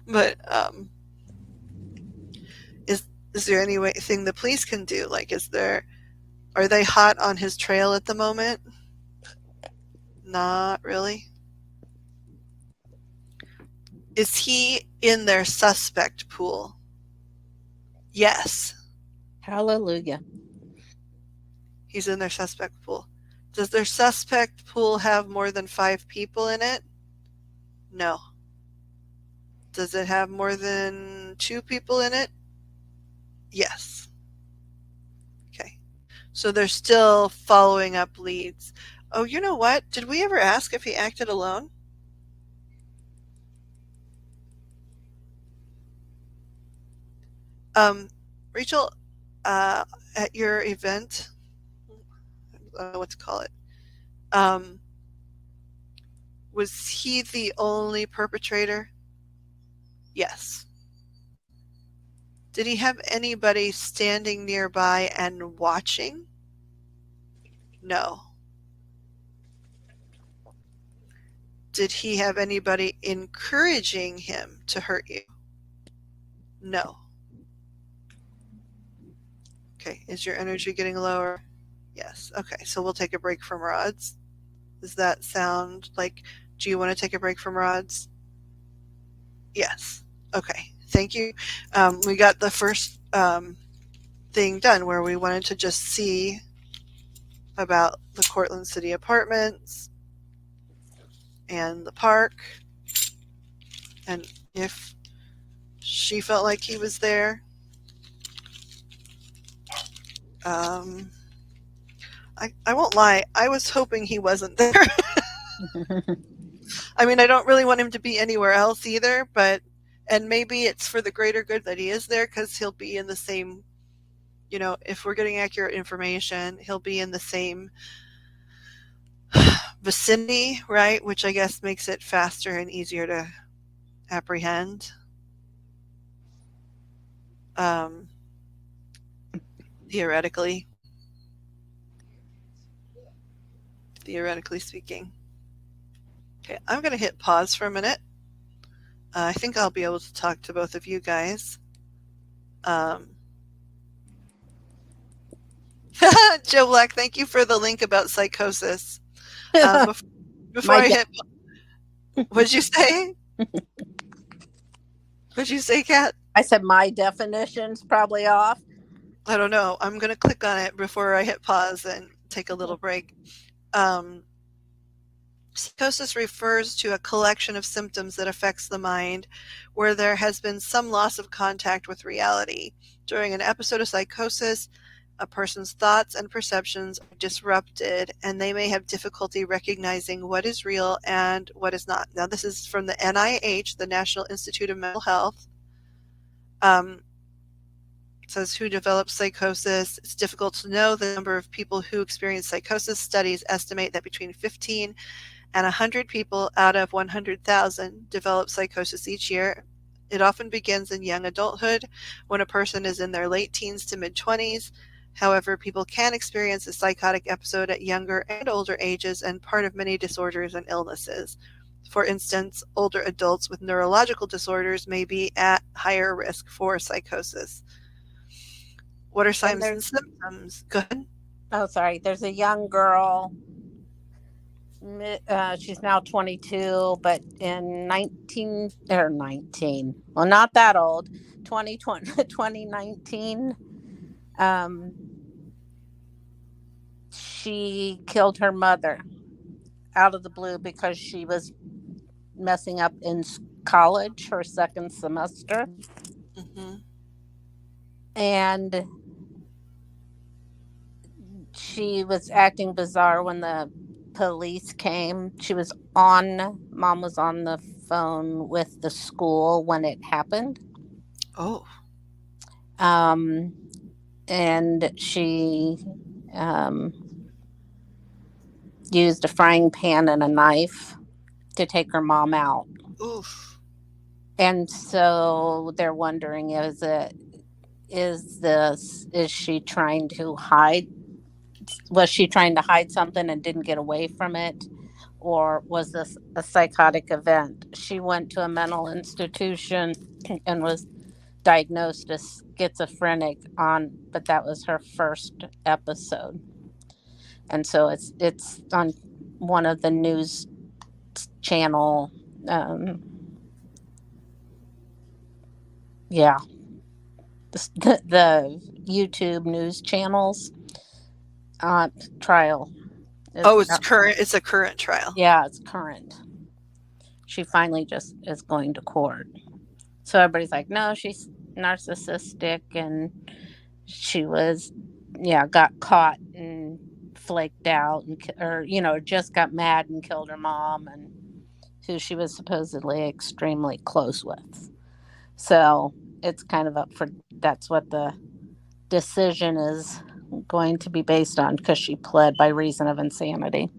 But is there anything the police can do? Like, are they hot on his trail at the moment? Not really. Is he in their suspect pool? Yes, Hallelujah. he's in their suspect pool. Does their suspect pool have more than 5 people in it? No. Does it have more than 2 people in it? Yes. Okay. So they're still following up leads. Oh, you know what? Did we ever ask if he acted alone? Rachel, at your event, I don't know what to call it. Um, was he the only perpetrator? Yes. Did he have anybody standing nearby and watching? No. Did he have anybody encouraging him to hurt you? No. Okay, is your energy getting lower? Yes. Okay, so we'll take a break from rods. Does that sound like, do you want to take a break from rods? Yes. Okay, thank you. We got the first thing done where we wanted to just see about the Cortland City Apartments and the park and if she felt like he was there. Um, I won't lie, I was hoping he wasn't there. I mean, I don't really want him to be anywhere else either, but, and maybe it's for the greater good that he is there because he'll be in the same, if we're getting accurate information, he'll be in the same vicinity, right? Which I guess makes it faster and easier to apprehend. Um, theoretically. Theoretically speaking. Okay, I'm going to hit pause for a minute. I think I'll be able to talk to both of you guys. Joe Black, thank you for the link about psychosis. Before I hit, what'd you say? What'd you say, Kat? I said my definition's probably off. I don't know. I'm going to click on it before I hit pause and take a little break. Psychosis refers to a collection of symptoms that affects the mind where there has been some loss of contact with reality. During an episode of psychosis, a person's thoughts and perceptions are disrupted, and they may have difficulty recognizing what is real and what is not. Now, this is from the NIH, the National Institute of Mental Health. It says who develops psychosis. It's difficult to know the number of people who experience psychosis. Studies estimate that between 15 and 100 people out of 100,000 develop psychosis each year. It often begins in young adulthood when a person is in their late teens to mid-20s. However, people can experience a psychotic episode at younger and older ages and part of many disorders and illnesses. For instance, older adults with neurological disorders may be at higher risk for psychosis. What are signs and symptoms? Go ahead. Oh, sorry. There's a young girl. She's now 22, but in 19, well, not that old, 2019, she killed her mother out of the blue because she was messing up in college, her second semester. Mm-hmm. And she was acting bizarre when the police came. Mom was on the phone with the school when it happened. Oh. And she used a frying pan and a knife to take her mom out. Oof. And so they're wondering, is she trying to hide? Was she trying to hide something and didn't get away from it? or was this a psychotic event? She went to a mental institution and was diagnosed as schizophrenic but that was her first episode. And so it's on one of the news channel, um yeah, the YouTube news channels trial is Oh, it's current. It's a current trial. yeah, it's current. She finally just is going to court. So everybody's like, no, she's narcissistic and she was, yeah, got caught and flaked out and, or, just got mad and killed her mom and who she was supposedly extremely close with. So it's kind of up for, that's what the decision is going to be based on because she pled by reason of insanity.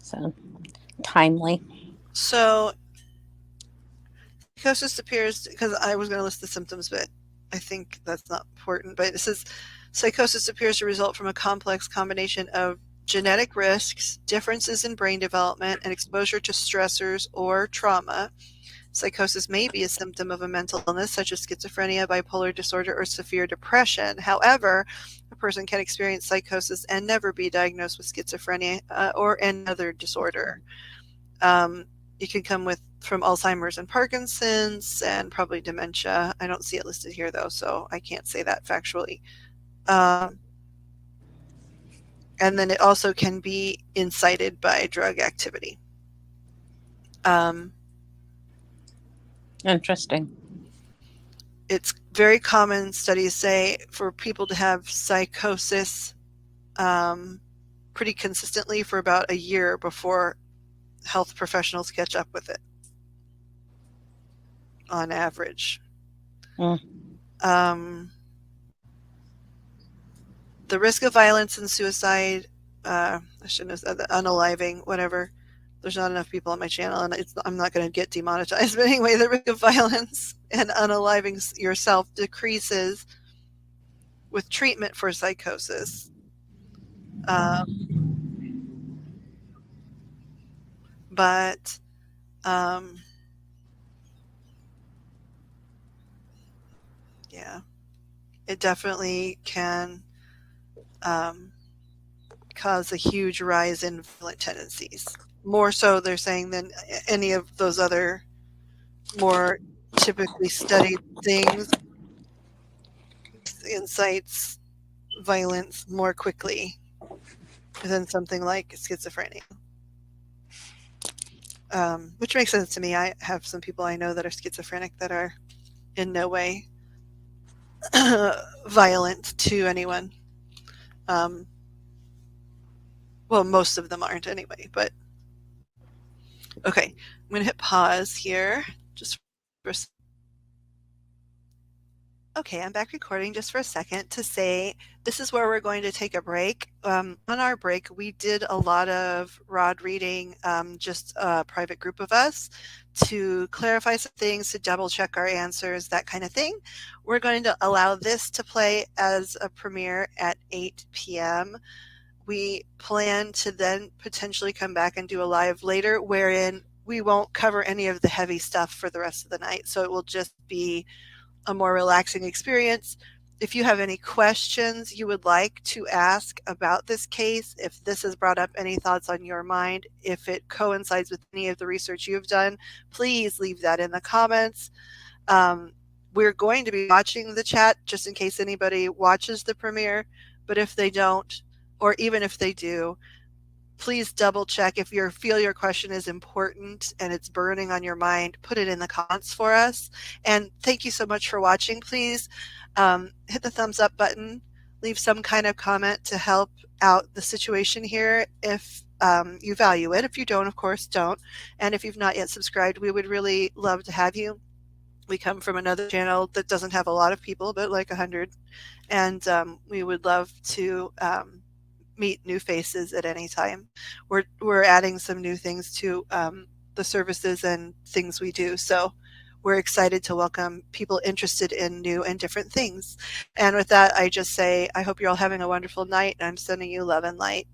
So timely. So psychosis appears, because I was going to list the symptoms, but I think that's not important. But it says psychosis appears to result from a complex combination of genetic risks, differences in brain development, and exposure to stressors or trauma. Psychosis may be a symptom of a mental illness such as schizophrenia, bipolar disorder, or severe depression. However, a person can experience psychosis and never be diagnosed with schizophrenia or another disorder. You can come from Alzheimer's and Parkinson's and probably dementia. I don't see it listed here though, so I can't say that factually. And then it also can be incited by drug activity. Interesting. It's very common, studies say, for people to have psychosis pretty consistently for about a year before health professionals catch up with it, on average. The risk of violence and suicide, I shouldn't have said that, unaliving, whatever. There's not enough people on my channel, and I'm not going to get demonetized. But anyway, the risk of violence and unaliving yourself decreases with treatment for psychosis. But yeah, it definitely can cause a huge rise in violent tendencies. More so, they're saying, than any of those other more typically studied things. Incites violence more quickly than something like schizophrenia. Which makes sense to me. I have some people I know that are schizophrenic that are in no way violent to anyone. Well, most of them aren't anyway, but okay. I'm going to hit pause here just for a second. Okay, I'm back recording just for a second to say this is where we're going to take a break. On our break, we did a lot of rod reading, just a private group of us, to clarify some things, to double check our answers, that kind of thing. We're going to allow this to play as a premiere at 8 p.m. We plan to then potentially come back and do a live later wherein we won't cover any of the heavy stuff for the rest of the night. So it will just be a more relaxing experience. If you have any questions you would like to ask about this case, if this has brought up any thoughts on your mind, if it coincides with any of the research you've done, please leave that in the comments. We're going to be watching the chat just in case anybody watches the premiere, but if they don't, or even if they do, please double check. If you feel your question is important and it's burning on your mind, put it in the comments for us. And thank you so much for watching. Please hit the thumbs up button, leave some kind of comment to help out the situation here if you value it. If you don't, of course, don't. And if you've not yet subscribed, we would really love to have you. We come from another channel that doesn't have a lot of people, but like 100. And we would love to meet new faces at any time. We're adding some new things to the services and things we do. So we're excited to welcome people interested in new and different things. And with that, I just say, I hope you're all having a wonderful night, and I'm sending you love and light.